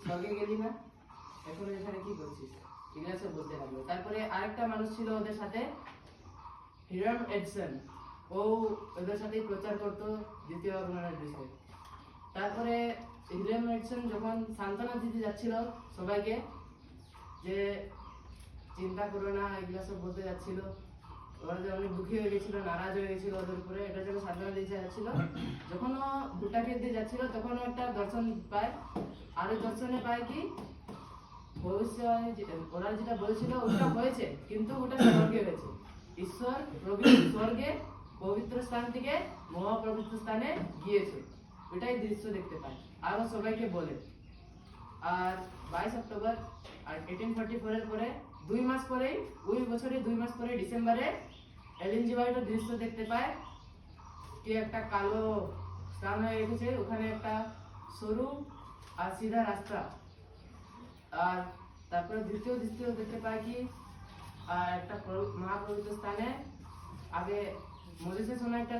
স্বর্গে গেলি না, এখন এখানে কি করছিস? এগুলো সব বলতে লাগলো। তারপরে আরেকটা মানুষ ছিল ওদের সাথে, হিরাম এডসন, ও ওদের সাথেই প্রচার করতো দ্বিতীয় আগমনের বিষয়ে। তারপরে হিরাম এডসন যখন সান্ত্বনা দিতে যাচ্ছিল সবাইকে, যে চিন্তা করো না, এগুলো সব বলতে যাচ্ছিল, ওরা যে অনেক দুঃখী হয়ে গেছিল, নারাজ হয়ে গেছিল ওদের উপরে, এটা যখন সান্ত্বনা দিতে যাচ্ছিল, যখন ও ভুট্টা খেতে যাচ্ছিল তখন ও একটা দর্শন পায়। আর ওই দর্শনে পায় কি, ভবিষ্যৎ ওরা যেটা বলেছিল ওটা হয়েছে, কিন্তু ওটা স্বর্গে হয়েছে। ঈশ্বর স্বর্গে পবিত্র স্থান থেকে মহাপবিত্র স্থানে গিয়েছে, ওটাই দৃশ্য দেখতে পায়। আরো সবাইকে বলে। আর 22 অক্টোবর আর 1844 এর পরে 2 মাস পরেই, ওই বছরে 2 মাস পরে ডিসেম্বরে এলেন জি হোয়াইট দৃশ্য দেখতে পায় কি একটা কালো স্থান হয়ে গেছে, ওখানে একটা সরু আর সিধা রাস্তা। আর তারপরে দ্বিতীয় দৃশ্য দেখতে পায় কি, একটা মহাপবিত্র স্থানে, আগে মোজেসের সময় একটা